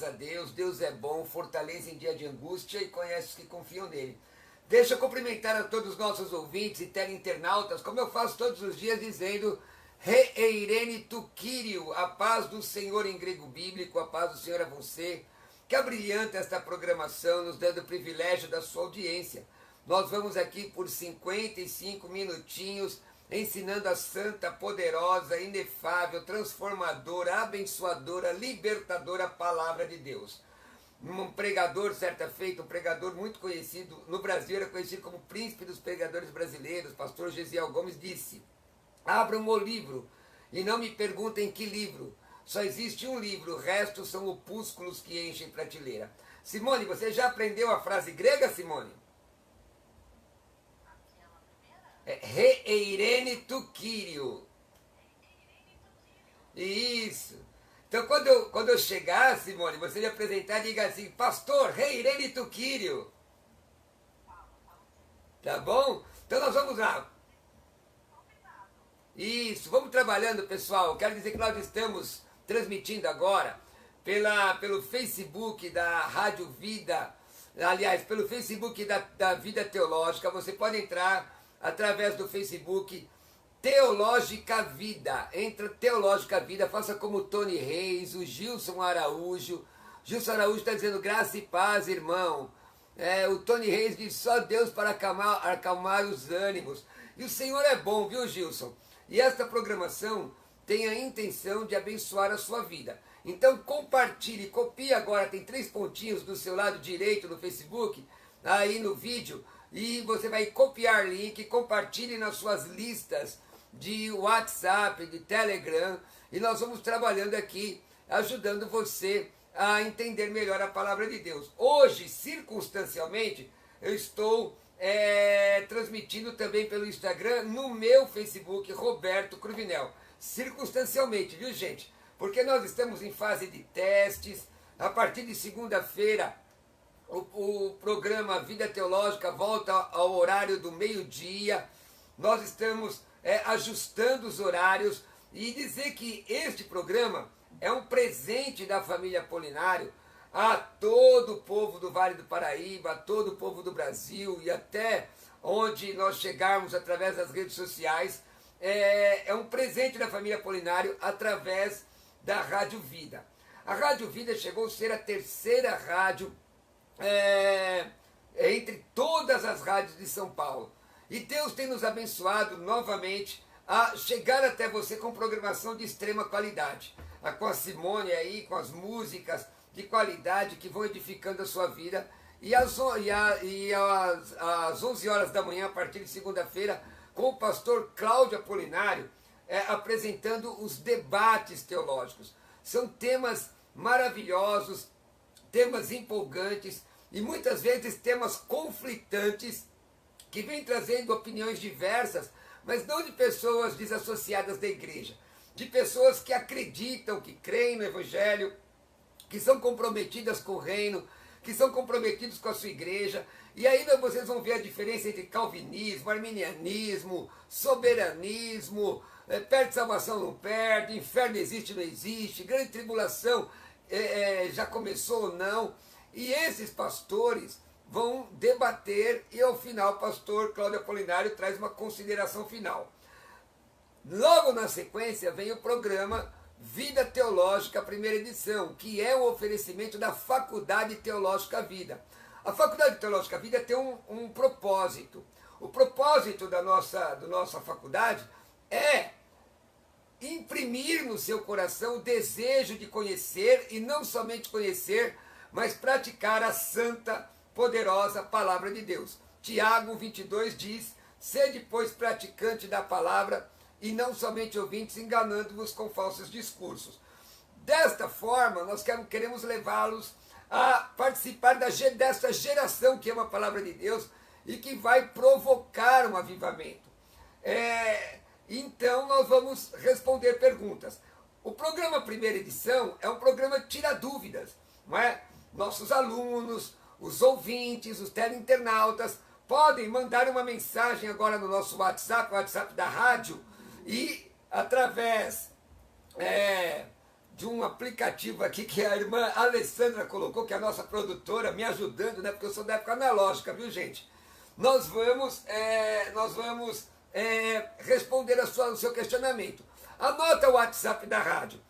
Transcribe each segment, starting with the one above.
Graças a Deus, Deus é bom, fortalece em dia de angústia e conhece os que confiam nele. Deixa eu cumprimentar a todos os nossos ouvintes e teleinternautas, como eu faço todos os dias, dizendo Reeirene tu Kyriou, a paz do Senhor em grego bíblico, a paz do Senhor a você, que abrilhanta esta programação, nos dando o privilégio da sua audiência. Nós vamos aqui por 55 minutinhos, ensinando a santa, poderosa, inefável, transformadora, abençoadora, libertadora palavra de Deus. Um pregador, certa feita, um pregador muito conhecido, no Brasil era conhecido como príncipe dos pregadores brasileiros, pastor Gesiel Gomes, disse: abram o livro e não me perguntem que livro, só existe um livro, o resto são opúsculos que enchem prateleira. Simone, você já aprendeu a frase grega, Simone? É Reeirene tu Kyriou. Isso. Então, quando eu chegar, Simone, você me apresentar e diga assim: pastor, Reeirene tu Kyriou. Tá bom? Então nós vamos lá. Isso, vamos trabalhando, pessoal. Quero dizer que nós estamos transmitindo agora pelo Facebook da Rádio Vida, aliás, pelo Facebook da Vida Teológica. Você pode entrar através do Facebook Teológica Vida. Entra Teológica Vida, faça como o Tony Reis, o Gilson Araújo. Gilson Araújo está dizendo graça e paz, irmão. O Tony Reis diz só Deus para acalmar os ânimos. E o Senhor é bom, viu, Gilson? E esta programação tem a intenção de abençoar a sua vida. Então compartilhe, copie agora, tem 3 pontinhos do seu lado direito no Facebook, aí no vídeo, e você vai copiar link, compartilhe nas suas listas de WhatsApp, de Telegram, e nós vamos trabalhando aqui, ajudando você a entender melhor a palavra de Deus. Hoje, circunstancialmente, eu estou transmitindo também pelo Instagram, no meu Facebook, Roberto Cruvinel. Circunstancialmente, viu, gente? Porque nós estamos em fase de testes. A partir de segunda-feira, o programa Vida Teológica volta ao horário do meio-dia. Nós estamos ajustando os horários e dizer que este programa é um presente da família Apolinário a todo o povo do Vale do Paraíba, a todo o povo do Brasil e até onde nós chegarmos através das redes sociais. É um presente da família Apolinário através da Rádio Vida. A Rádio Vida chegou a ser a terceira rádio entre todas as rádios de São Paulo. E Deus tem nos abençoado novamente a chegar até você com programação de extrema qualidade. Com a Simone aí, com as músicas de qualidade que vão edificando a sua vida. E às 11 horas da manhã, a partir de segunda-feira, com o pastor Cláudio Apolinário, apresentando os debates teológicos. São temas maravilhosos, temas empolgantes e muitas vezes temas conflitantes que vêm trazendo opiniões diversas, mas não de pessoas desassociadas da igreja, de pessoas que acreditam, que creem no Evangelho, que são comprometidas com o reino, que são comprometidos com a sua igreja. E aí vocês vão ver a diferença entre calvinismo, arminianismo, soberanismo, perde salvação, não perde, inferno existe, não existe, grande tribulação já começou ou não. E esses pastores vão debater e ao final o pastor Cláudio Apolinário traz uma consideração final. Logo na sequência vem o programa Vida Teológica, primeira edição, que é um oferecimento da Faculdade Teológica Vida. A Faculdade Teológica Vida tem um propósito. O propósito da nossa faculdade é imprimir no seu coração o desejo de conhecer, e não somente conhecer, mas praticar a santa, poderosa palavra de Deus. Tiago 22 diz: sede, pois, praticante da palavra, e não somente ouvintes, enganando-vos com falsos discursos. Desta forma, nós queremos levá-los a participar desta geração que ama a palavra de Deus e que vai provocar um avivamento. Então, nós vamos responder perguntas. O programa Primeira Edição é um programa que tira dúvidas, não é? Nossos alunos, os ouvintes, os teleinternautas podem mandar uma mensagem agora no nosso WhatsApp, o WhatsApp da rádio, e através de um aplicativo aqui que a irmã Alessandra colocou, que é a nossa produtora, me ajudando, né? Porque eu sou da época analógica, viu, gente? Nós vamos responder o seu questionamento. Anota o WhatsApp da rádio,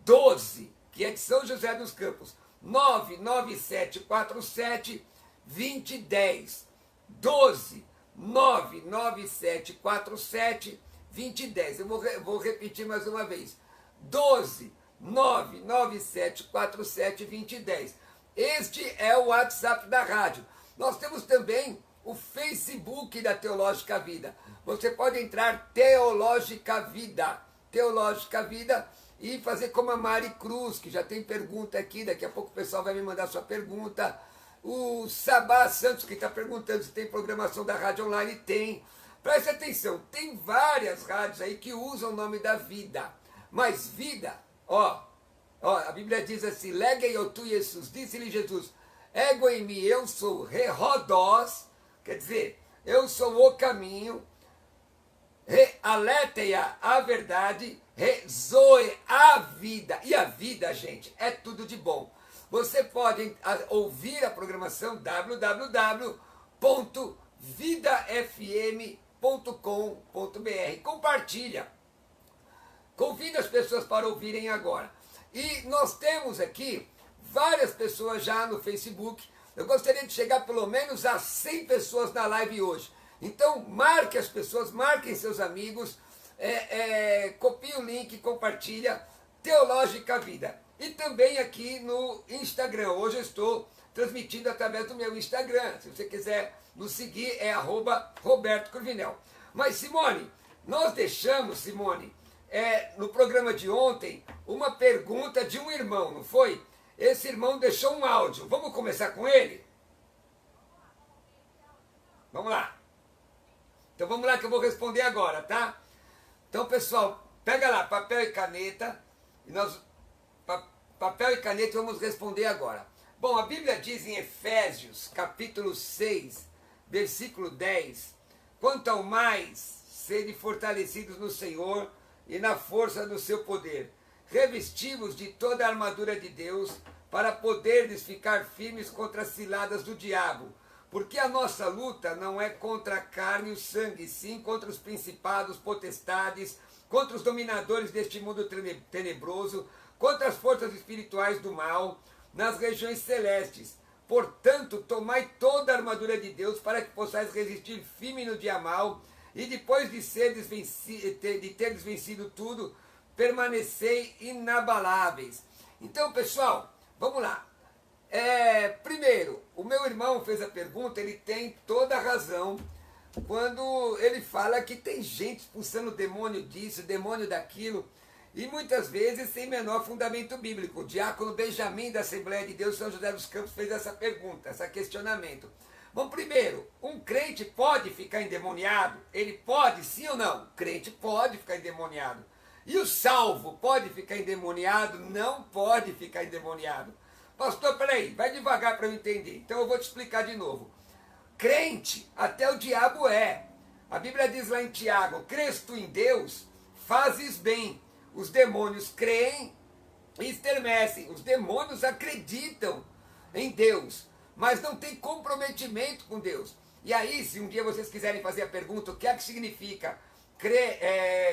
12, que é de São José dos Campos, 99747-2010, 12 99747-2010. Eu vou repetir mais uma vez, 12 99747-2010. Este é o WhatsApp da rádio. Nós temos também o Facebook da Teológica Vida. Você pode entrar Teológica Vida, e fazer como a Mari Cruz, que já tem pergunta aqui, daqui a pouco o pessoal vai me mandar sua pergunta. O Sabá Santos, que está perguntando se tem programação da rádio online, tem. Preste atenção, tem várias rádios aí que usam o nome da vida, mas vida, a Bíblia diz assim, legei o tu Jesus, disse-lhe Jesus, ego em mim, eu sou rehodós, quer dizer, eu sou o caminho, aletheia, a verdade, zoe, a vida. E a vida, gente, é tudo de bom. Você pode ouvir a programação www.vidafm.com.br. Compartilha. Convida as pessoas para ouvirem agora. E nós temos aqui várias pessoas já no Facebook. Eu gostaria de chegar pelo menos a 100 pessoas na live hoje. Então, marque as pessoas, marquem seus amigos, copie o link, compartilha, Teológica Vida. E também aqui no Instagram. Hoje eu estou transmitindo através do meu Instagram. Se você quiser nos seguir, é @Roberto Cruvinel. Mas, Simone, nós deixamos, Simone, no programa de ontem, uma pergunta de um irmão, não foi? Esse irmão deixou um áudio. Vamos começar com ele? Vamos lá. Então vamos lá que eu vou responder agora, tá? Então, pessoal, pega lá papel e caneta, e papel e caneta vamos responder agora. Bom, a Bíblia diz em Efésios, capítulo 6, versículo 10, quanto ao mais, sede fortalecidos no Senhor e na força do seu poder, revestivos de toda a armadura de Deus, para poderdes ficar firmes contra as ciladas do diabo. Porque a nossa luta não é contra a carne e o sangue, sim contra os principados, potestades, contra os dominadores deste mundo tenebroso, contra as forças espirituais do mal, nas regiões celestes. Portanto, tomai toda a armadura de Deus, para que possais resistir firme no dia mal, e depois de teres vencido tudo, permanecei inabaláveis. Então, pessoal, vamos lá. Primeiro, o meu irmão fez a pergunta, ele tem toda a razão quando ele fala que tem gente expulsando demônio disso, demônio daquilo, e muitas vezes sem menor fundamento bíblico. O diácono Benjamin da Assembleia de Deus São José dos Campos fez essa pergunta, esse questionamento. Bom, primeiro, um crente pode ficar endemoniado? Ele pode, sim ou não? O crente pode ficar endemoniado. E o salvo pode ficar endemoniado? Não pode ficar endemoniado. Pastor, peraí, vai devagar para eu entender. Então eu vou te explicar de novo. Crente, até o diabo é. A Bíblia diz lá em Tiago, crês tu em Deus, fazes bem. Os demônios creem e estremecem. Os demônios acreditam em Deus, mas não tem comprometimento com Deus. E aí, se um dia vocês quiserem fazer a pergunta, o que é que significa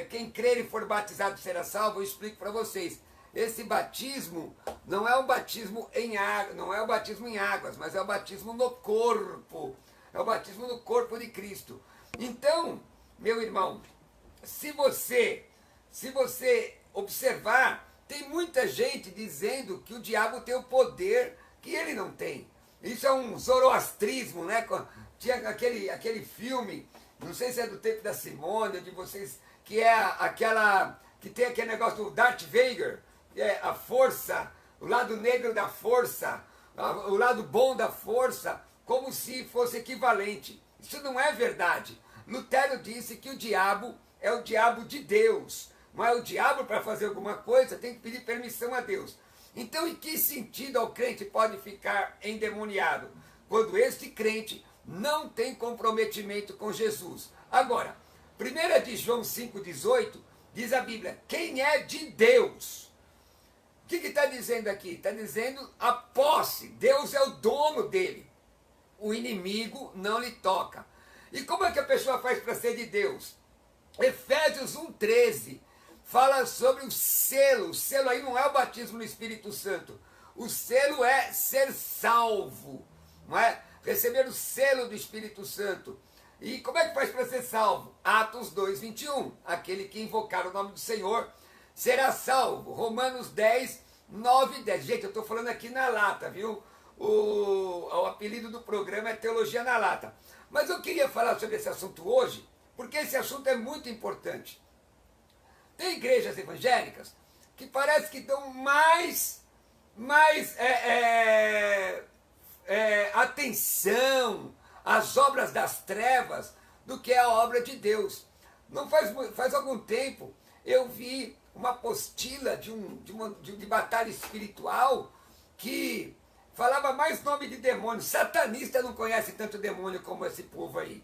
quem crer e for batizado será salvo, eu explico para vocês. Esse batismo não é um batismo em água, não é o batismo em águas, mas é o batismo no corpo. É o batismo no corpo de Cristo. Então, meu irmão, se você observar, tem muita gente dizendo que o diabo tem o poder que ele não tem. Isso é um zoroastrismo, né? Tinha aquele filme, não sei se é do tempo da Simone, de vocês, que tem aquele negócio do Darth Vader, a força, o lado negro da força, o lado bom da força, como se fosse equivalente. Isso não é verdade. Lutero disse que o diabo é o diabo de Deus. Mas o diabo, para fazer alguma coisa, tem que pedir permissão a Deus. Então, em que sentido o crente pode ficar endemoniado? Quando este crente não tem comprometimento com Jesus. Agora, 1 de João 5,18, diz a Bíblia, quem é de Deus O que está dizendo aqui? Está dizendo a posse. Deus é o dono dele. O inimigo não lhe toca. E como é que a pessoa faz para ser de Deus? Efésios 1,13 fala sobre o selo. O selo aí não é o batismo no Espírito Santo. O selo é ser salvo, não é? Receber o selo do Espírito Santo. E como é que faz para ser salvo? Atos 2,21. Aquele que invocar o nome do Senhor será salvo. Romanos 10, 9 e 10. Gente, eu estou falando aqui na lata, viu? O apelido do programa é Teologia na Lata. Mas eu queria falar sobre esse assunto hoje, porque esse assunto é muito importante. Tem igrejas evangélicas que parece que dão mais atenção às obras das trevas do que a obra de Deus. Não faz algum tempo eu vi uma apostila de batalha espiritual que falava mais nome de demônio. Satanista não conhece tanto demônio como esse povo aí.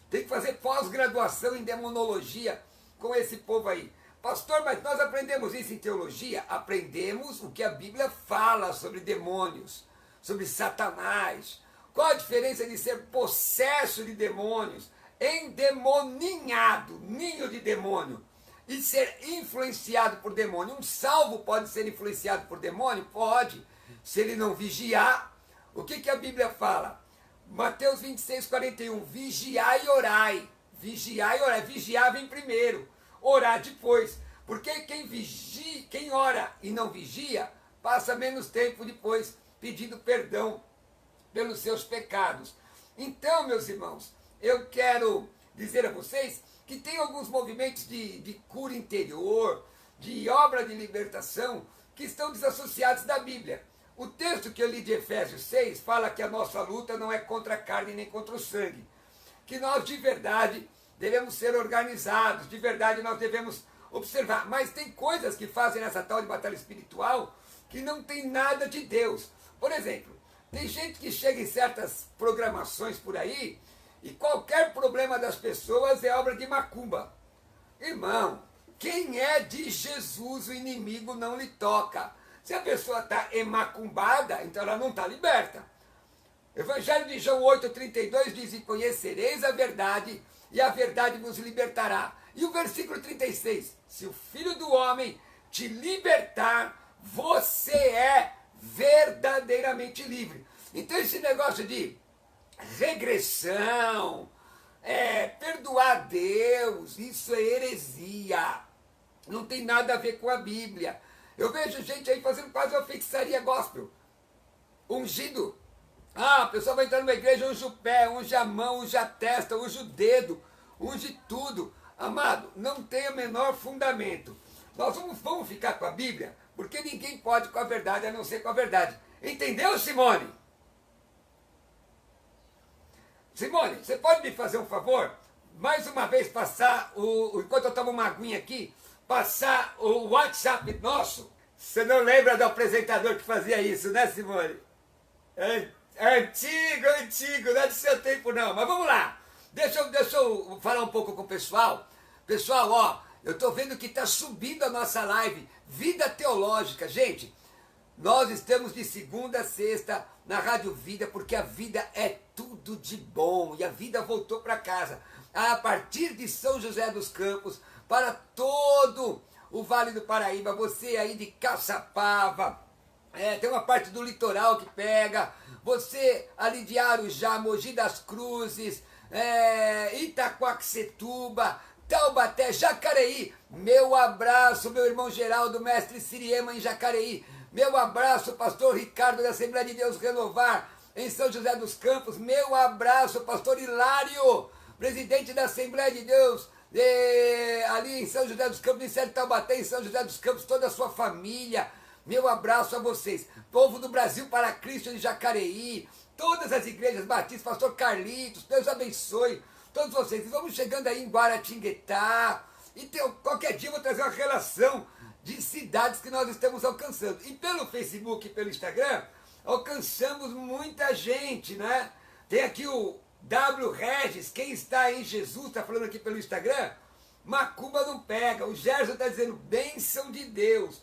Tem que fazer pós-graduação em demonologia com esse povo aí. Pastor, mas nós aprendemos isso em teologia? Aprendemos o que a Bíblia fala sobre demônios, sobre Satanás. Qual a diferença de ser possesso de demônios, endemoninhado, ninho de demônio, e ser influenciado por demônio? Um salvo pode ser influenciado por demônio? Pode, se ele não vigiar. O que a Bíblia fala? Mateus 26, 41, vigiai e orai. Vigiai e orai. Vigiar vem primeiro, orar depois. Porque quem ora e não vigia, passa menos tempo depois pedindo perdão pelos seus pecados. Então, meus irmãos, eu quero dizer a vocês que tem alguns movimentos de cura interior, de obra de libertação, que estão desassociados da Bíblia. O texto que eu li de Efésios 6 fala que a nossa luta não é contra a carne nem contra o sangue, que nós de verdade devemos ser organizados, de verdade nós devemos observar, mas tem coisas que fazem essa tal de batalha espiritual que não tem nada de Deus. Por exemplo, tem gente que chega em certas programações por aí e qualquer problema das pessoas é obra de macumba. Irmão, quem é de Jesus, o inimigo não lhe toca. Se a pessoa está emacumbada, então ela não está liberta. Evangelho de João 8,32 diz: e conhecereis a verdade, e a verdade vos libertará. E o versículo 36, se o Filho do Homem te libertar, você é verdadeiramente livre. Então esse negócio de regressão, perdoar Deus, isso é heresia. Não tem nada a ver com a Bíblia. Eu vejo gente aí fazendo quase uma feitiçaria gospel. Ungido. A pessoa vai entrar numa igreja, unge o pé, unge a mão, unge a testa, unge o dedo, unge tudo. Amado, não tem o menor fundamento. Nós vamos ficar com a Bíblia, porque ninguém pode com a verdade a não ser com a verdade. Entendeu, Simone? Simone, você pode me fazer um favor? Mais uma vez passar, enquanto eu tomo uma aguinha aqui, passar o WhatsApp nosso. Você não lembra do apresentador que fazia isso, né, Simone? Antigo, não é do seu tempo não, mas vamos lá. Deixa eu falar um pouco com o pessoal. Pessoal, ó, eu estou vendo que está subindo a nossa live, Vida Teológica. Gente, nós estamos de segunda a sexta na Rádio Vida, porque a vida é tudo de bom, e a vida voltou para casa. A partir de São José dos Campos, para todo o Vale do Paraíba, você aí de Caçapava, tem uma parte do litoral que pega, você ali de Arujá, Mogi das Cruzes, Itaquaquecetuba, Taubaté, Jacareí. Meu abraço, meu irmão Geraldo, mestre Siriema em Jacareí. Meu abraço, pastor Ricardo da Assembleia de Deus Renovar, em São José dos Campos. Meu abraço, pastor Hilário, presidente da Assembleia de Deus, ali em São José dos Campos, em Sérgio Taubaté, em São José dos Campos, toda a sua família. Meu abraço a vocês. Povo do Brasil para Cristo de Jacareí, todas as igrejas batistas, pastor Carlitos, Deus abençoe todos vocês. Vamos chegando aí em Guaratinguetá. E qualquer dia eu vou trazer uma relação de cidades que nós estamos alcançando. E pelo Facebook e pelo Instagram, alcançamos muita gente, né? Tem aqui o W. Regis, quem está em Jesus, está falando aqui pelo Instagram. Macumba não pega. O Gerson está dizendo, bênção de Deus.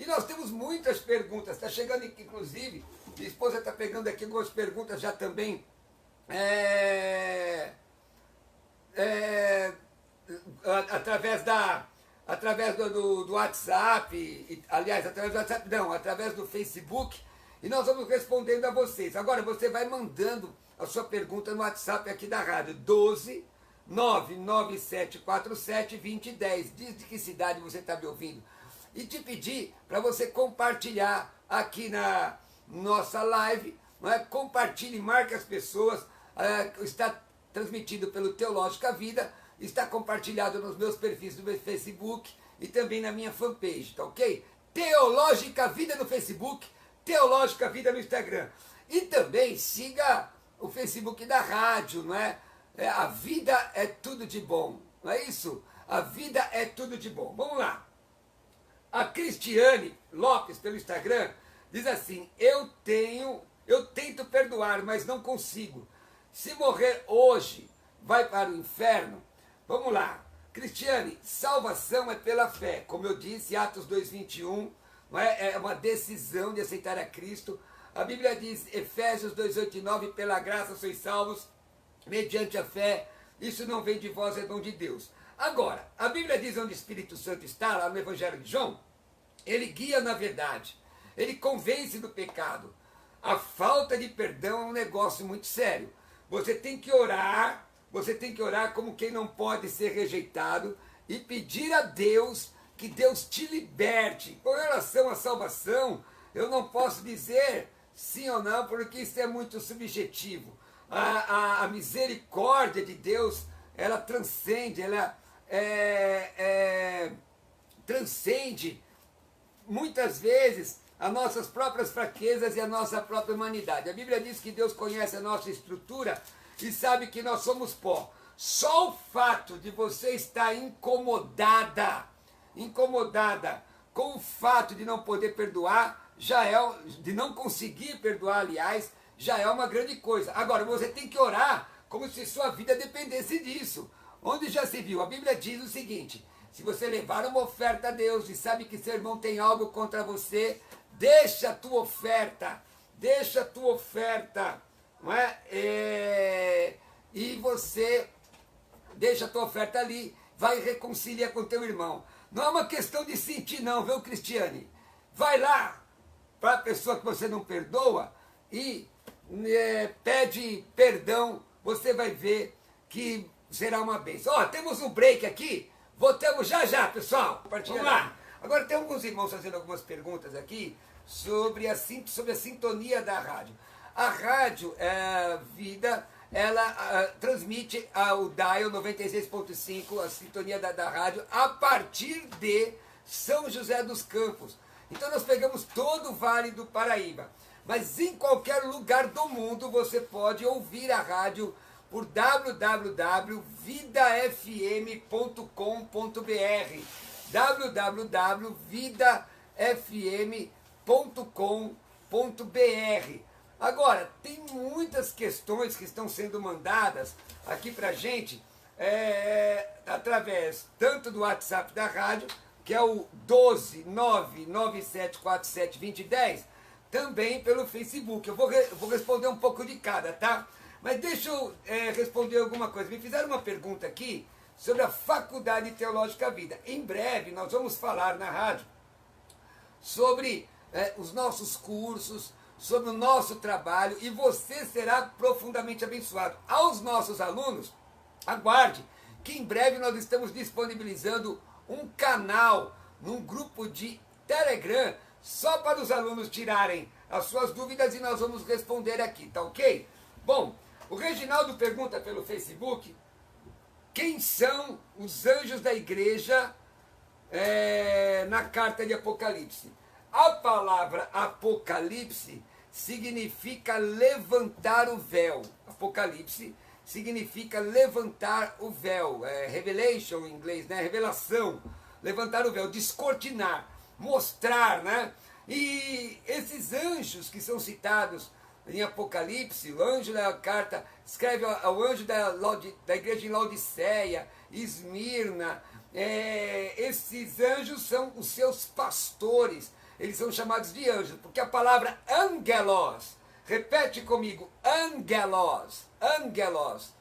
E nós temos muitas perguntas, está chegando inclusive, minha esposa está pegando aqui algumas perguntas já também, através do WhatsApp, aliás, através do WhatsApp não, através do Facebook, e nós vamos respondendo a vocês. Agora você vai mandando a sua pergunta no WhatsApp aqui da rádio, 12 99747 2010. Diz de que cidade você está me ouvindo. E te pedir para você compartilhar aqui na nossa live, não é? Compartilhe, marque as pessoas, está transmitido pelo Teológica Vida, está compartilhado nos meus perfis do meu Facebook e também na minha fanpage, tá ok? Teológica Vida no Facebook, Teológica Vida no Instagram. E também siga o Facebook da rádio, não é? A vida é tudo de bom, não é isso? A vida é tudo de bom. Vamos lá. A Cristiane Lopes, pelo Instagram, diz assim: eu tento perdoar, mas não consigo. Se morrer hoje, vai para o inferno? Vamos lá. Cristiane, salvação é pela fé. Como eu disse, Atos 2,21, não é uma decisão de aceitar a Cristo. A Bíblia diz, Efésios 2,8 e 9, pela graça sois salvos, mediante a fé. Isso não vem de vós, é dom de Deus. Agora, a Bíblia diz onde o Espírito Santo está, lá no Evangelho de João, ele guia na verdade, ele convence do pecado. A falta de perdão é um negócio muito sério. Você tem que orar como quem não pode ser rejeitado e pedir a Deus que Deus te liberte. Com relação à salvação, eu não posso dizer sim ou não, porque isso é muito subjetivo. A misericórdia de Deus, ela transcende, transcende muitas vezes as nossas próprias fraquezas e a nossa própria humanidade. A Bíblia diz que Deus conhece a nossa estrutura e sabe que nós somos pó. Só o fato de você estar incomodada com o fato de não poder perdoar, de não conseguir perdoar, aliás, já é uma grande coisa. Agora, você tem que orar como se sua vida dependesse disso. Onde já se viu? A Bíblia diz o seguinte: se você levar uma oferta a Deus e sabe que seu irmão tem algo contra você, deixa a tua oferta, não é? E você deixa a tua oferta ali, vai e reconcilia com teu irmão. Não é uma questão de sentir não, viu, Cristiane? Vai lá para a pessoa que você não perdoa e pede perdão, você vai ver que será uma bênção. Ó, temos um break aqui, voltamos já, pessoal. Vamos lá. Agora tem alguns irmãos fazendo algumas perguntas aqui sobre a sintonia da rádio. A rádio Vida, ela transmite o dial 96.5, a sintonia da rádio, a partir de São José dos Campos. Então nós pegamos todo o Vale do Paraíba. Mas em qualquer lugar do mundo você pode ouvir a rádio por www.vidafm.com.br www.vidafm.com.br. Agora, tem muitas questões que estão sendo mandadas aqui para a gente, através tanto do WhatsApp da rádio, que é o 12997472010, também pelo Facebook. Eu vou responder um pouco de cada, tá? Mas deixa eu responder alguma coisa. Me fizeram uma pergunta aqui sobre a Faculdade Teológica Vida. Em breve nós vamos falar na rádio sobre os nossos cursos, sobre o nosso trabalho, e você será profundamente abençoado. Aos nossos alunos, aguarde que em breve nós estamos disponibilizando um canal num grupo de Telegram só para os alunos tirarem as suas dúvidas e nós vamos responder aqui, tá ok? Bom, o Reginaldo pergunta pelo Facebook: quem são os anjos da igreja na carta de Apocalipse? A palavra Apocalipse significa levantar o véu. Apocalipse significa levantar o véu. Revelation em inglês, né? Revelação. Levantar o véu, descortinar, mostrar, né? E esses anjos que são citados em Apocalipse, o anjo da carta, escreve ao anjo da igreja em Laodiceia, Esmirna, esses anjos são os seus pastores, eles são chamados de anjos, porque a palavra angelos, repete comigo, angelos, angelos.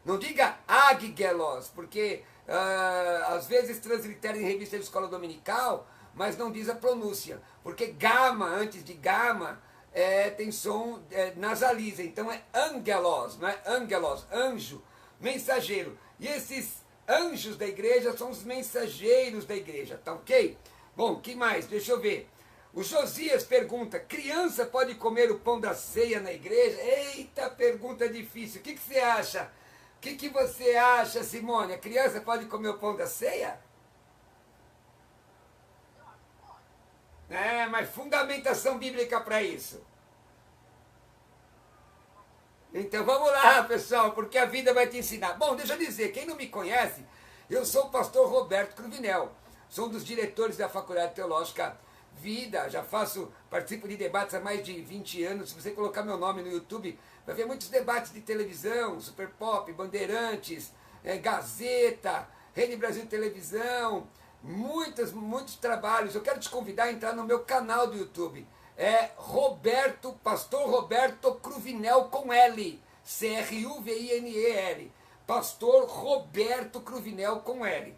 Não diga aggelos, porque às vezes translitera em revista de escola dominical, mas não diz a pronúncia, porque gama, antes de gama, tem som nasaliza, então é angelos, não é angelos, anjo, mensageiro. E esses anjos da igreja são os mensageiros da igreja, tá ok? Bom, que mais? Deixa eu ver. O Josias pergunta, criança pode comer o pão da ceia na igreja? Eita, pergunta difícil. O que você acha? O que você acha, Simone? A criança pode comer o pão da ceia? Mas fundamentação bíblica para isso. Então vamos lá, pessoal, porque a vida vai te ensinar. Bom, deixa eu dizer, quem não me conhece, eu sou o pastor Roberto Cruvinel. Sou um dos diretores da Faculdade Teológica Vida, participo de debates há mais de 20 anos. Se você colocar meu nome no YouTube, vai ver muitos debates de televisão, Super Pop, Bandeirantes, Gazeta, Rede Brasil Televisão, muitos trabalhos. Eu quero te convidar a entrar no meu canal do YouTube. É Pastor Roberto Cruvinel com L, Cruvinel, Pastor Roberto Cruvinel com L.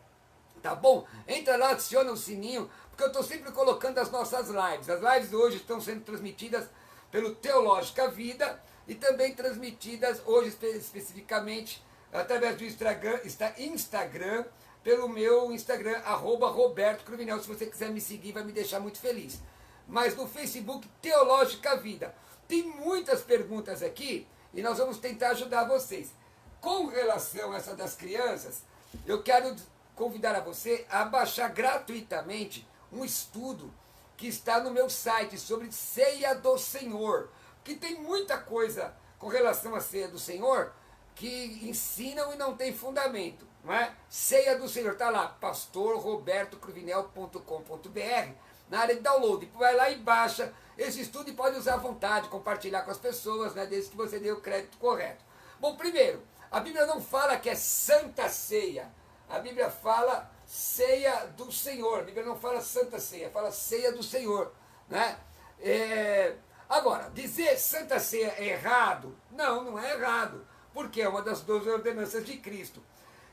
Tá bom? Entra lá, adiciona o sininho, porque eu estou sempre colocando as nossas lives. As lives hoje estão sendo transmitidas pelo Teológica Vida e também transmitidas hoje especificamente através do Instagram, pelo meu Instagram, @Roberto Cruvinel. Se você quiser me seguir, vai me deixar muito feliz. Mas no Facebook, Teológica Vida. Tem muitas perguntas aqui e nós vamos tentar ajudar vocês. Com relação a essa das crianças, eu quero convidar a você a baixar gratuitamente um estudo que está no meu site sobre Ceia do Senhor, que tem muita coisa com relação à Ceia do Senhor que ensinam e não tem fundamento, não é? Ceia do Senhor, está lá, pastorrobertocruvinel.com.br, na área de download. Vai lá e baixa esse estudo e pode usar à vontade, compartilhar com as pessoas, né, desde que você dê o crédito correto. Bom, primeiro, a Bíblia não fala que é Santa Ceia, a Bíblia fala Ceia do Senhor, a Bíblia não fala Santa Ceia, fala Ceia do Senhor, né? Agora, dizer Santa Ceia é errado? Não, não é errado, porque é uma das 12 ordenanças de Cristo.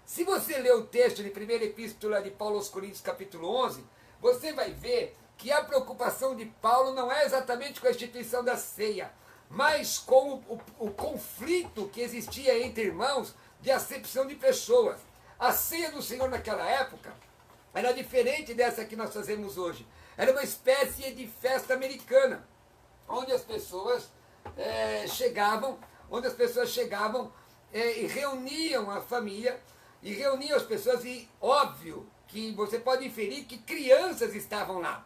Se você ler o texto de 1ª Epístola de Paulo aos Coríntios, capítulo 11, você vai ver que a preocupação de Paulo não é exatamente com a instituição da ceia, mas com o conflito que existia entre irmãos de acepção de pessoas. A ceia do Senhor naquela época era diferente dessa que nós fazemos hoje. Era uma espécie de festa americana, onde as pessoas chegavam e reuniam a família, e reuniam as pessoas, e óbvio que você pode inferir que crianças estavam lá,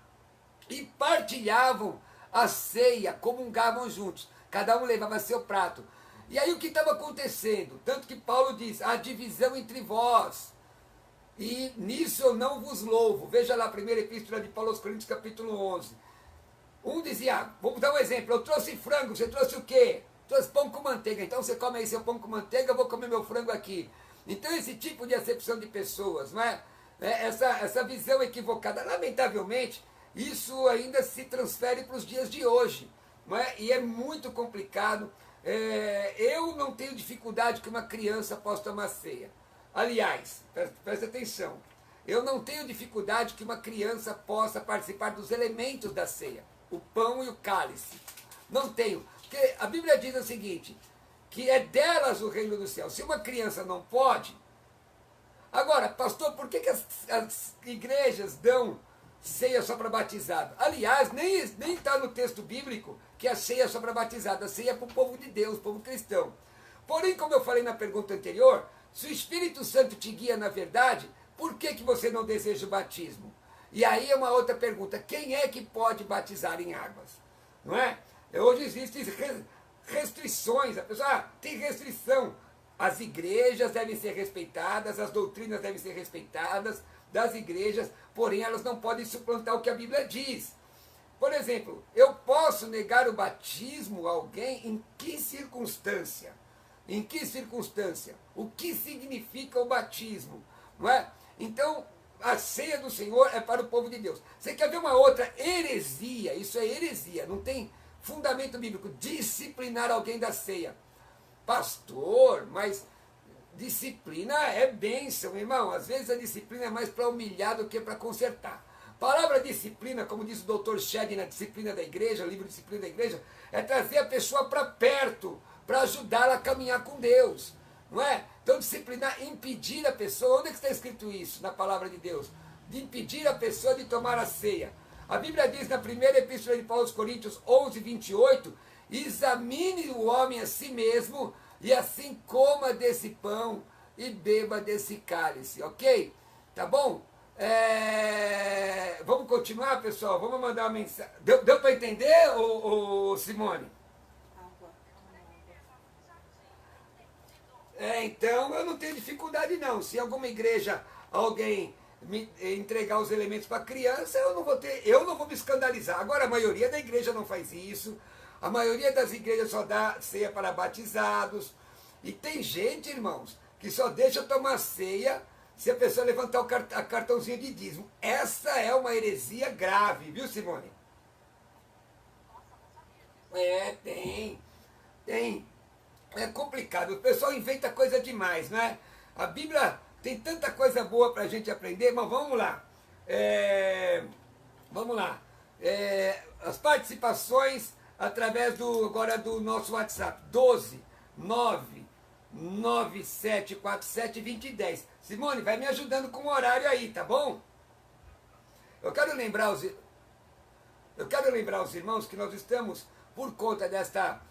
e partilhavam a ceia, comungavam juntos, cada um levava seu prato. E aí o que estava acontecendo? Tanto que Paulo diz, há divisão entre vós, e nisso eu não vos louvo. Veja lá a 1ª Epístola de Paulo aos Coríntios, capítulo 11. Um dizia, vamos dar um exemplo, eu trouxe frango, você trouxe o quê? Trouxe pão com manteiga, então você come aí seu pão com manteiga, eu vou comer meu frango aqui. Então esse tipo de acepção de pessoas, não é? Essa visão equivocada, lamentavelmente, isso ainda se transfere para os dias de hoje, não é? E é muito complicado. Eu não tenho dificuldade que uma criança possa tomar ceia. Aliás, presta atenção, eu não tenho dificuldade que uma criança possa participar dos elementos da ceia, o pão e o cálice. Não tenho, porque a Bíblia diz o seguinte, que é delas o reino do céu. Se uma criança não pode... Agora, pastor, por que as igrejas dão ceia só para batizado? Aliás, nem está no texto bíblico que a ceia é só para batizado. A ceia é para o povo de Deus, o povo cristão. Porém, como eu falei na pergunta anterior, se o Espírito Santo te guia na verdade, por que você não deseja o batismo? E aí é uma outra pergunta, quem é que pode batizar em águas? Não é? Hoje existem restrições, a pessoa tem restrição. As igrejas devem ser respeitadas, as doutrinas devem ser respeitadas das igrejas, porém elas não podem suplantar o que a Bíblia diz. Por exemplo, eu posso negar o batismo a alguém em que circunstância? Em que circunstância? O que significa o batismo? Não é? Então, a ceia do Senhor é para o povo de Deus. Você quer ver uma outra heresia? Isso é heresia, não tem fundamento bíblico. Disciplinar alguém da ceia. Pastor, mas disciplina é bênção, irmão. Às vezes a disciplina é mais para humilhar do que para consertar. A palavra disciplina, como diz o doutor Shedd na Disciplina da Igreja, o livro Disciplina da Igreja, é trazer a pessoa para perto, para ajudá-la a caminhar com Deus. Não é? Então, disciplinar, impedir a pessoa, onde é que está escrito isso na palavra de Deus? De impedir a pessoa de tomar a ceia. A Bíblia diz na primeira epístola de Paulo aos Coríntios 11, 28, examine o homem a si mesmo, e assim coma desse pão e beba desse cálice, ok? Tá bom? Vamos continuar, pessoal? Vamos mandar uma mensagem. Deu para entender, Simone? Então eu não tenho dificuldade não. Se em alguma igreja alguém me entregar os elementos para criança, eu não vou me escandalizar. Agora a maioria da igreja não faz isso. A maioria das igrejas só dá ceia para batizados. E tem gente, irmãos, que só deixa tomar ceia se a pessoa levantar o cartãozinho de dízimo. Essa é uma heresia grave, viu, Simone? Tem. É complicado, o pessoal inventa coisa demais, né? A Bíblia tem tanta coisa boa para a gente aprender, mas vamos lá. Vamos lá. As participações através agora do nosso WhatsApp, 12 9 9747 2010. Simone, vai me ajudando com o horário aí, tá bom? Eu quero lembrar os irmãos que nós estamos, por conta desta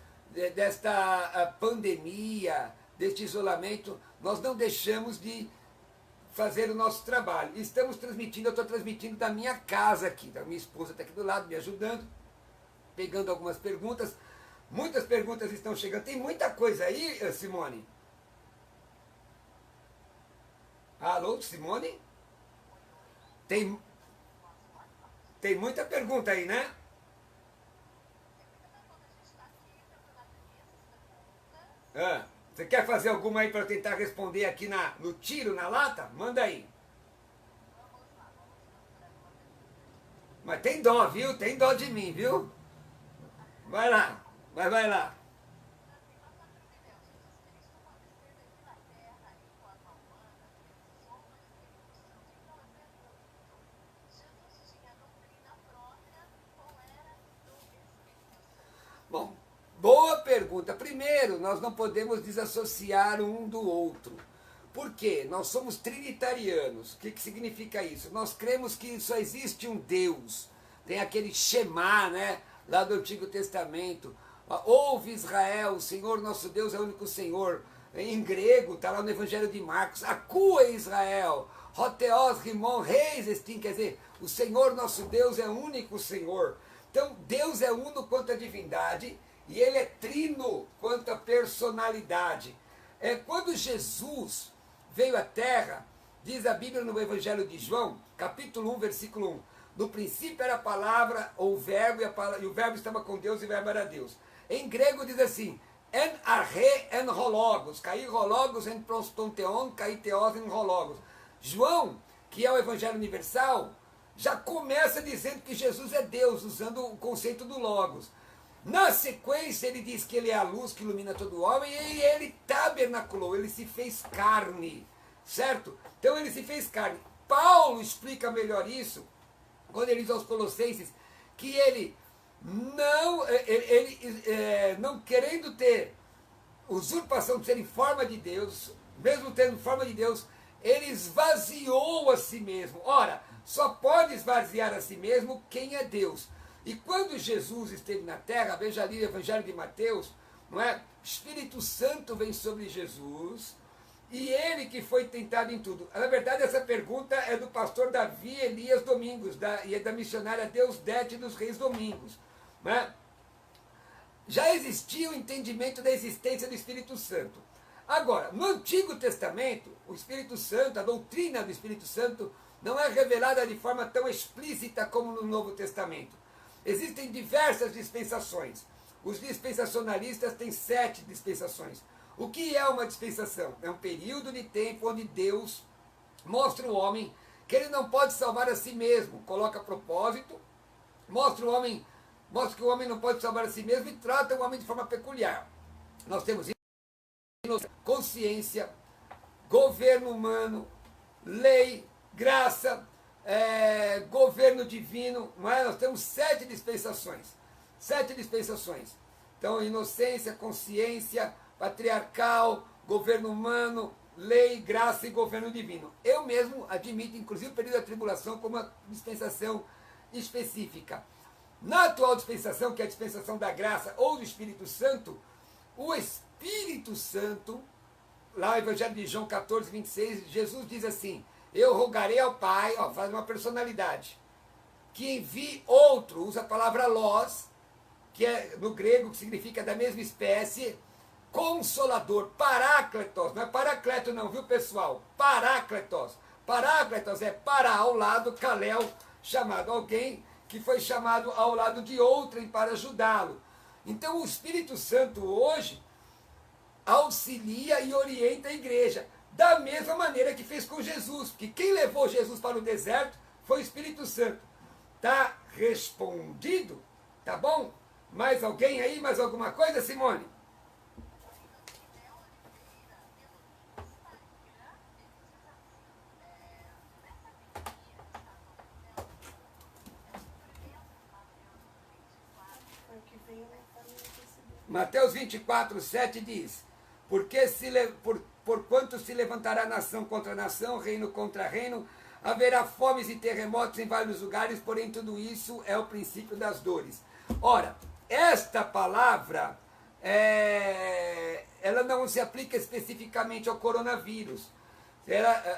pandemia, deste isolamento, nós não deixamos de fazer o nosso trabalho. Estamos transmitindo, eu estou transmitindo da minha casa aqui, da minha esposa está aqui do lado me ajudando, pegando algumas perguntas. Muitas perguntas estão chegando. Tem muita coisa aí, Simone? Alô, Simone? Tem muita pergunta aí, né? Você quer fazer alguma aí para tentar responder aqui no tiro, na lata? Manda aí. Mas tem dó, viu? Tem dó de mim, viu? Vai lá, vai lá. Bom, boa pergunta. Primeiro, nós não podemos desassociar um do outro. Por quê? Nós somos trinitarianos. O que significa isso? Nós cremos que só existe um Deus. Tem aquele Shema, né? Lá do Antigo Testamento. Ouve Israel, o Senhor nosso Deus é o único Senhor. Em grego, está lá no Evangelho de Marcos. Acua Israel. Hoteos Rimon Reis Estim. Quer dizer, o Senhor nosso Deus é o único Senhor. Então, Deus é uno quanto à divindade e Ele é trino quanto à personalidade. Quando Jesus veio à Terra, diz a Bíblia no Evangelho de João, capítulo 1, versículo 1, no princípio era a palavra, ou o verbo, e o verbo estava com Deus, e o verbo era Deus. Em grego diz assim, en arre en hologos, kai hologos en prostonteon, kai theos en hologos. João, que é o Evangelho universal, já começa dizendo que Jesus é Deus, usando o conceito do Logos. Na sequência, ele diz que ele é a luz que ilumina todo homem, e ele tabernaculou, ele se fez carne, certo? Então ele se fez carne. Paulo explica melhor isso, quando ele diz aos Colossenses, que ele não querendo ter usurpação de ser em forma de Deus, mesmo tendo forma de Deus, ele esvaziou a si mesmo. Ora, só pode esvaziar a si mesmo quem é Deus. E quando Jesus esteve na terra, veja ali o Evangelho de Mateus, não é? O Espírito Santo vem sobre Jesus, e ele que foi tentado em tudo. Na verdade, essa pergunta é do pastor Davi Elias Domingos, e é da missionária Deusdete dos Reis Domingos. Não é? Já existia o entendimento da existência do Espírito Santo. Agora, no Antigo Testamento, o Espírito Santo, a doutrina do Espírito Santo, não é revelada de forma tão explícita como no Novo Testamento. Existem diversas dispensações. Os dispensacionalistas têm 7 dispensações. O que é uma dispensação? É um período de tempo onde Deus mostra ao homem que ele não pode salvar a si mesmo. Coloca propósito, mostra que o homem não pode salvar a si mesmo e trata o homem de forma peculiar. Nós temos consciência, governo humano, lei, graça, governo divino, não é? Nós temos 7 dispensações. 7 dispensações. Então, inocência, consciência, patriarcal, governo humano, lei, graça e governo divino. Eu mesmo admito, inclusive, o período da tribulação como uma dispensação específica. Na atual dispensação, que é a dispensação da graça ou do Espírito Santo, o Espírito Santo, lá no Evangelho de João 14, 26, Jesus diz assim: eu rogarei ao Pai, ó, faz uma personalidade, que envie outro, usa a palavra lós, que é no grego, que significa da mesma espécie, consolador, parácletos, não é paracleto não, viu pessoal? Parácletos. Parácletos é para ao lado, kalel, chamado alguém que foi chamado ao lado de outrem para ajudá-lo. Então o Espírito Santo hoje auxilia e orienta a igreja, da mesma maneira que fez com Jesus, porque quem levou Jesus para o deserto foi o Espírito Santo. Tá respondido? Tá bom? Mais alguém aí? Mais alguma coisa, Simone? Mateus 24, 7 diz: porquanto se levantará nação contra nação, reino contra reino, haverá fomes e terremotos em vários lugares, porém tudo isso é o princípio das dores. Ora, esta palavra, ela não se aplica especificamente ao coronavírus.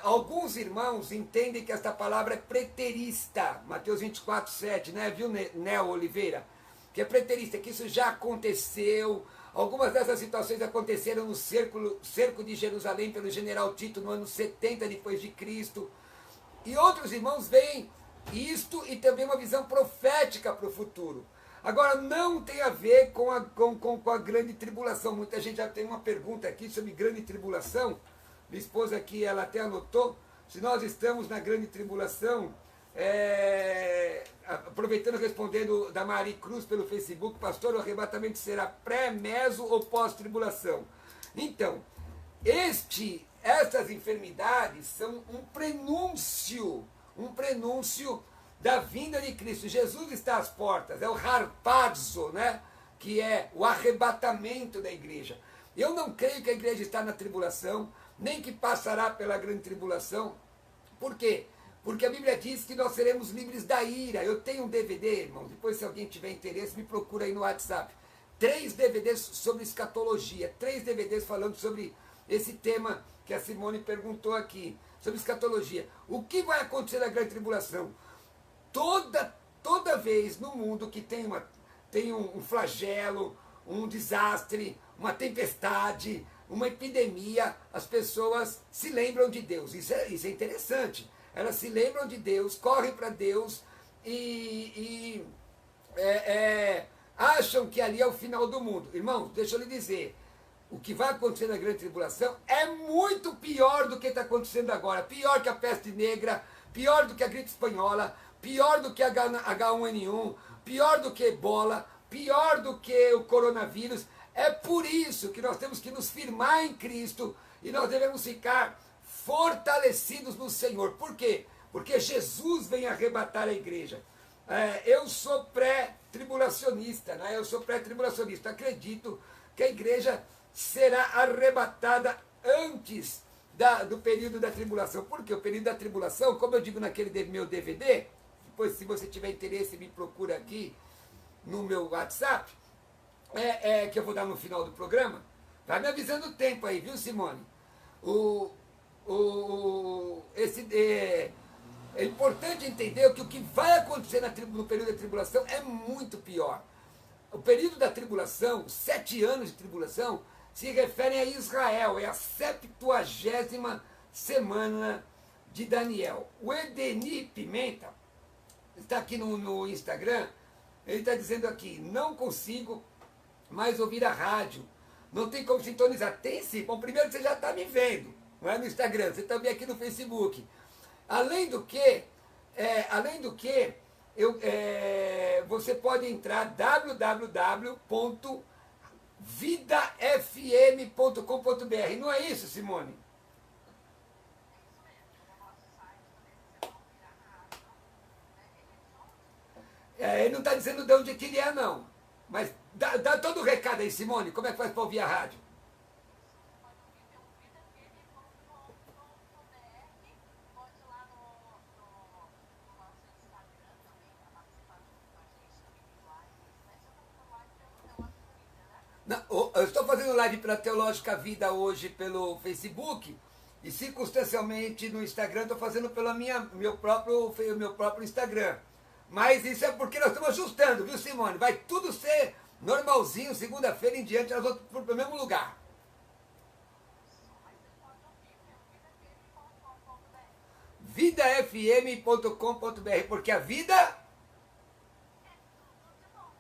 Alguns irmãos entendem que esta palavra é preterista, Mateus 24, 7, né? Viu, Nel Oliveira? Que é preterista, que isso já aconteceu. Algumas dessas situações aconteceram no cerco de Jerusalém pelo general Tito no ano 70 depois de Cristo. E outros irmãos veem isto e também uma visão profética para o futuro. Agora, não tem a ver com a grande tribulação. Muita gente já tem uma pergunta aqui sobre grande tribulação. Minha esposa aqui, ela até anotou, se nós estamos na grande tribulação. Aproveitando, respondendo da Mari Cruz pelo Facebook: pastor, o arrebatamento será pré, meso ou pós-tribulação? Então, essas enfermidades são um prenúncio da vinda de Cristo. Jesus está às portas, é o harpazo, né? Que é o arrebatamento da igreja. Eu não creio que a igreja está na tribulação, nem que passará pela grande tribulação. Por quê? Porque a Bíblia diz que nós seremos livres da ira. Eu tenho um DVD, irmão, depois se alguém tiver interesse, me procura aí no WhatsApp. 3 DVDs sobre escatologia, 3 DVDs falando sobre esse tema que a Simone perguntou aqui, sobre escatologia. O que vai acontecer na grande tribulação? Toda vez no mundo que tem um flagelo, um desastre, uma tempestade, uma epidemia, as pessoas se lembram de Deus. Isso é interessante. Elas se lembram de Deus, correm para Deus e acham que ali é o final do mundo. Irmãos, deixa eu lhe dizer, o que vai acontecer na grande tribulação é muito pior do que está acontecendo agora. Pior que a peste negra, pior do que a gripe espanhola, pior do que a H1N1, pior do que ebola, pior do que o coronavírus. É por isso que nós temos que nos firmar em Cristo e nós devemos ficar fortalecidos no Senhor. Por quê? Porque Jesus vem arrebatar a igreja. Eu sou pré-tribulacionista, né? Eu sou pré-tribulacionista. Acredito que a igreja será arrebatada antes do período da tribulação. Por quê? O período da tribulação, como eu digo naquele meu DVD, depois se você tiver interesse me procura aqui no meu WhatsApp, que eu vou dar no final do programa. Vai me avisando o tempo aí, viu, Simone? É importante entender que o que vai acontecer no período da tribulação é muito pior. O período da tribulação, 7 anos de tribulação, se referem a Israel, é a 70ª semana de Daniel. O Edeni Pimenta está aqui no Instagram, ele está dizendo aqui: não consigo mais ouvir a rádio, não tem como sintonizar. Tem sim. Bom, primeiro você já está me vendo, não é no Instagram, você também aqui no Facebook. Além do que você pode entrar www.vidafm.com.br. Não é isso, Simone? Ele não está dizendo de onde que ele é, não. Mas dá todo o recado aí, Simone. Como é que faz para ouvir a rádio? Não, eu estou fazendo live pela Teológica Vida hoje pelo Facebook e circunstancialmente no Instagram estou fazendo pelo meu próprio Instagram. Mas isso é porque nós estamos ajustando, viu, Simone? Vai tudo ser normalzinho, segunda-feira em diante, nós vamos para o mesmo lugar. Vidafm.com.br, porque a vida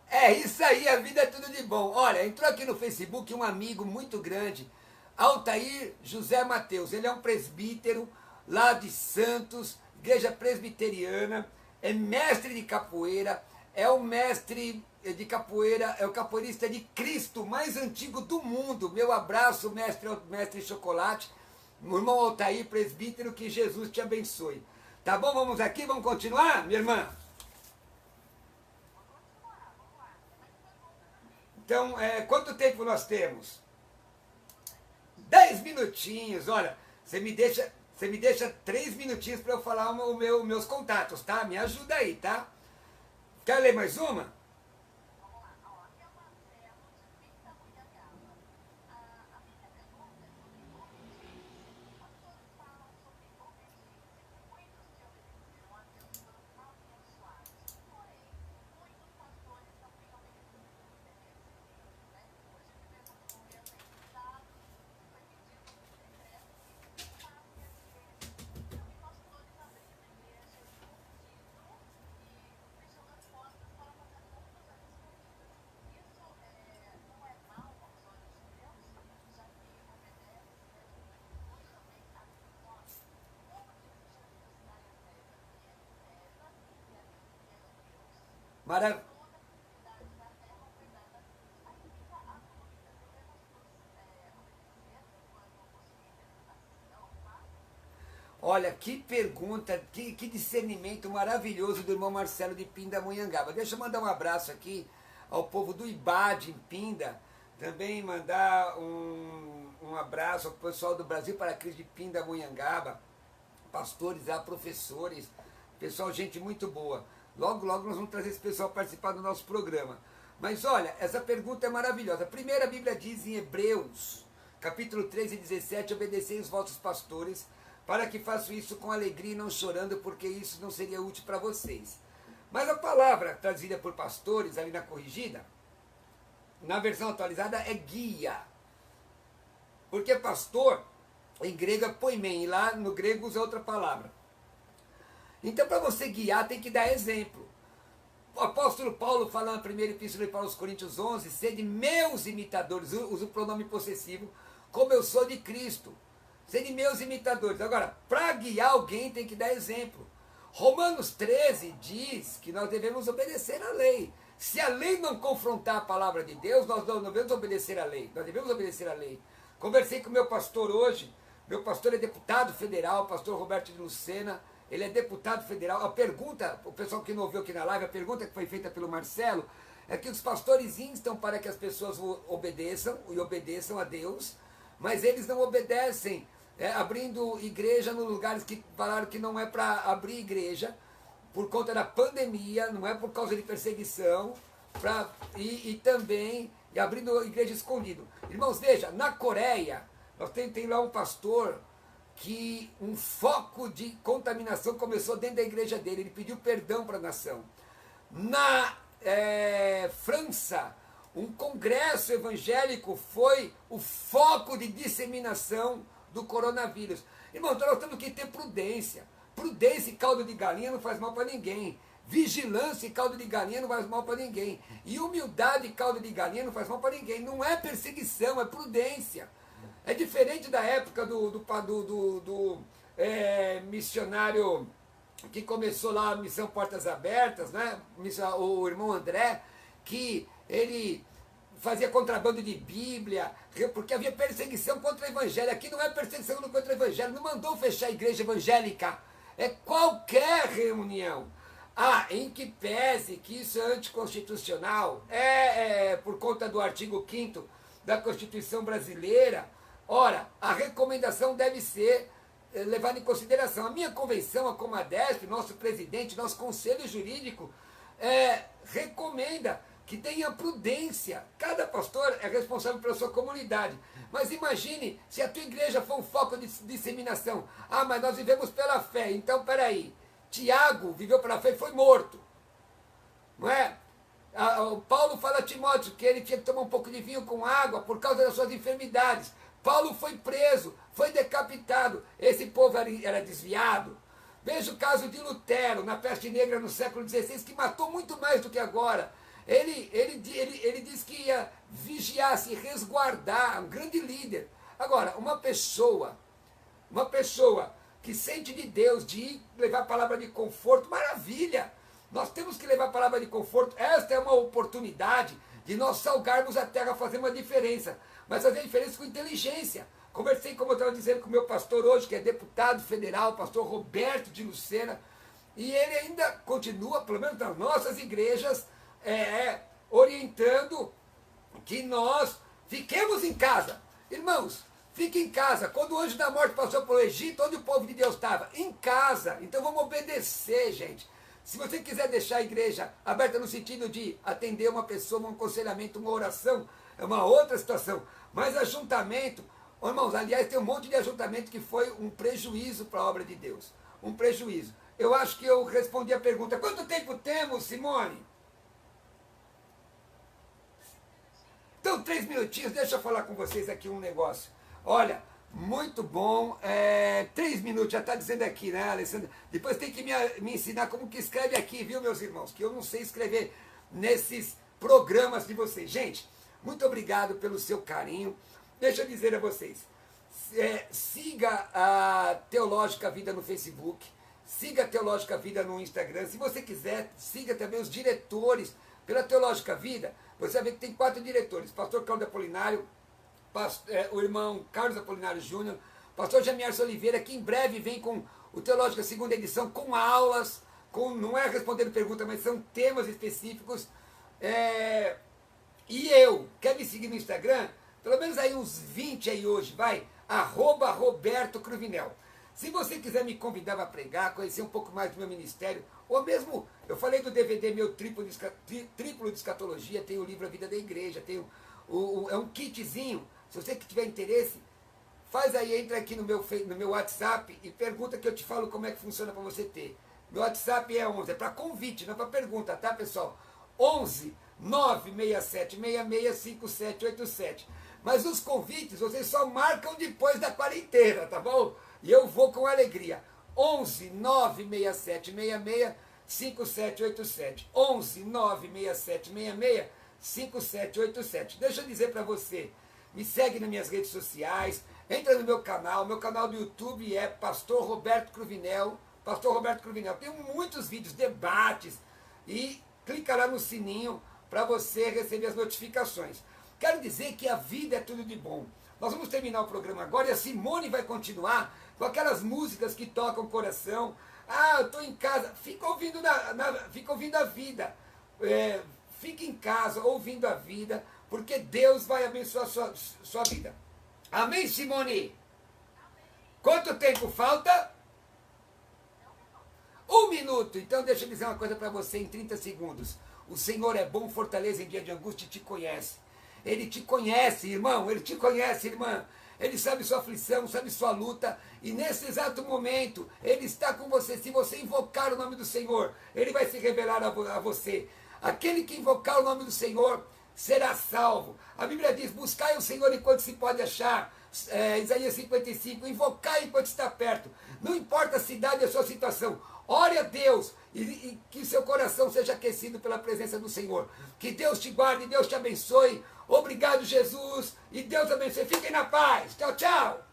é isso aí, a vida é tudo de bom. Olha, entrou aqui no Facebook um amigo muito grande, Altair José Mateus. Ele é um presbítero lá de Santos, igreja presbiteriana, é mestre de capoeira, é o mestre de capoeira, é o capoeirista de Cristo mais antigo do mundo. Meu abraço, mestre Chocolate, meu irmão Altair, presbítero, que Jesus te abençoe. Tá bom? Vamos aqui, vamos continuar, minha irmã? Então, quanto tempo nós temos? 10 minutinhos. Olha, você me deixa 3 minutinhos para eu falar meus contatos, tá? Me ajuda aí, tá? Quer ler mais uma? Maravilha. Olha, que pergunta, que discernimento maravilhoso do irmão Marcelo de Pindamonhangaba. Deixa eu mandar um abraço aqui ao povo do IBAD em Pinda. Também mandar um abraço ao pessoal do Brasil para a Cris de Pindamonhangaba. Pastores lá, professores, pessoal, gente muito boa. Logo, logo nós vamos trazer esse pessoal participar do nosso programa. Mas olha, essa pergunta é maravilhosa. Primeiro a Bíblia diz em Hebreus, capítulo 13 e 17, obedecei os vossos pastores, para que façam isso com alegria e não chorando, porque isso não seria útil para vocês. Mas a palavra traduzida por pastores, ali na corrigida, na versão atualizada, é guia. Porque pastor, em grego é poimen, e lá no grego usa outra palavra. Então, para você guiar, tem que dar exemplo. O apóstolo Paulo fala na primeira epístola de Paulo aos Coríntios 11, sede meus imitadores, usa o pronome possessivo, como eu sou de Cristo. Sede meus imitadores. Agora, para guiar alguém tem que dar exemplo. Romanos 13 diz que nós devemos obedecer à lei. Se a lei não confrontar a palavra de Deus, nós não devemos obedecer à lei. Nós devemos obedecer à lei. Conversei com o meu pastor hoje. Meu pastor é deputado federal, pastor Roberto de Lucena. Ele é deputado federal. A pergunta, o pessoal que não ouviu aqui na live, a pergunta que foi feita pelo Marcelo, é que os pastores instam para que as pessoas obedeçam a Deus, mas eles não obedecem, abrindo igreja nos lugares que falaram que não é para abrir igreja, por conta da pandemia, não é por causa de perseguição, e também abrindo igreja escondido. Irmãos, veja, na Coreia, nós tem lá um pastor que um foco de contaminação começou dentro da igreja dele, ele pediu perdão para a nação. Na França, um congresso evangélico foi o foco de disseminação do coronavírus. Irmão, então nós temos que ter prudência. Prudência e caldo de galinha não faz mal para ninguém. Vigilância e caldo de galinha não faz mal para ninguém. E humildade e caldo de galinha não faz mal para ninguém. Não é perseguição, é prudência. É diferente da época missionário que começou lá a Missão Portas Abertas, né? O irmão André, que ele fazia contrabando de Bíblia, porque havia perseguição contra o Evangelho. Aqui não é perseguição contra o Evangelho, não mandou fechar a igreja evangélica, é qualquer reunião. Em que pese que isso é anticonstitucional, por conta do artigo 5º da Constituição Brasileira, ora, a recomendação deve ser levada em consideração. A minha convenção, a Comadesp, nosso presidente, nosso conselho jurídico, recomenda que tenha prudência. Cada pastor é responsável pela sua comunidade. Mas imagine se a tua igreja for um foco de disseminação. Mas nós vivemos pela fé. Então, peraí. Tiago viveu pela fé e foi morto. Não é? O Paulo fala a Timóteo que ele tinha que tomar um pouco de vinho com água por causa das suas enfermidades. Paulo foi preso, foi decapitado. Esse povo era desviado. Veja o caso de Lutero, na peste negra no século XVI, que matou muito mais do que agora. Ele disse que ia vigiar, se resguardar, um grande líder. Agora, uma pessoa que sente de Deus, de ir levar a palavra de conforto, maravilha! Nós temos que levar a palavra de conforto. Esta é uma oportunidade de nós salgarmos a terra, fazer uma diferença. Mas fazer a diferença com inteligência. Conversei, como eu estava dizendo, com o meu pastor hoje, que é deputado federal, o pastor Roberto de Lucena, e ele ainda continua, pelo menos nas nossas igrejas, orientando que nós fiquemos em casa. Irmãos, fique em casa. Quando o anjo da morte passou pelo Egito, onde o povo de Deus estava? Em casa. Então vamos obedecer, gente. Se você quiser deixar a igreja aberta no sentido de atender uma pessoa, um aconselhamento, uma oração, é uma outra situação. Mas ajuntamento, irmãos, aliás, tem um monte de ajuntamento que foi um prejuízo para a obra de Deus. Um prejuízo. Eu acho que eu respondi a pergunta. Quanto tempo temos, Simone? Então, 3 minutinhos, deixa eu falar com vocês aqui um negócio. Olha, muito bom. 3 minutos, já está dizendo aqui, né, Alessandra? Depois tem que me ensinar como que escreve aqui, viu, meus irmãos? Que eu não sei escrever nesses programas de vocês. Gente, muito obrigado pelo seu carinho. Deixa eu dizer a vocês. Siga a Teológica Vida no Facebook. Siga a Teológica Vida no Instagram. Se você quiser, siga também os diretores pela Teológica Vida. Você vai ver que tem 4 diretores. Pastor Cláudio Apolinário, o irmão Carlos Apolinário Júnior, pastor Jamiarson Oliveira, que em breve vem com o Teológica segunda edição, com aulas, não é respondendo perguntas, mas são temas específicos. E eu, quer me seguir no Instagram? Pelo menos aí uns 20 aí hoje, vai, @Roberto Cruvinel. Se você quiser me convidar para pregar, conhecer um pouco mais do meu ministério, ou mesmo, eu falei do DVD meu Triplo de Escatologia, tem o livro A Vida da Igreja, tem é um kitzinho. Se você que tiver interesse, faz aí, entra aqui no meu WhatsApp e pergunta que eu te falo como é que funciona para você ter. Meu WhatsApp é 11, é para convite, não é para pergunta, tá, pessoal? 11 967665787. Mas os convites vocês só marcam depois da quarentena, tá bom? E eu vou com alegria. 11 967665787. 11 967665787. Deixa eu dizer para você, me segue nas minhas redes sociais, entra no meu canal do YouTube é Pastor Roberto Cruvinel. Pastor Roberto Cruvinel. Tem muitos vídeos, debates, e clica lá no sininho para você receber as notificações. Quero dizer que a vida é tudo de bom. Nós vamos terminar o programa agora e a Simone vai continuar com aquelas músicas que tocam o coração. Eu estou em casa. Fica ouvindo, fica ouvindo a vida. Fique em casa ouvindo a vida, porque Deus vai abençoar a sua vida. Amém, Simone? Amém. Quanto tempo falta? 1 minuto. Então deixa eu dizer uma coisa para você em 30 segundos. O Senhor é bom, fortaleza em dia de angústia e te conhece. Ele te conhece, irmão. Ele te conhece, irmã. Ele sabe sua aflição, sabe sua luta. E nesse exato momento, Ele está com você. Se você invocar o nome do Senhor, Ele vai se revelar a você. Aquele que invocar o nome do Senhor será salvo. A Bíblia diz, buscai o Senhor enquanto se pode achar. Isaías 55, invocai enquanto está perto. Não importa a cidade e a sua situação. Ore a Deus e que seu coração seja aquecido pela presença do Senhor. Que Deus te guarde, Deus te abençoe. Obrigado, Jesus. E Deus abençoe. Fiquem na paz. Tchau, tchau.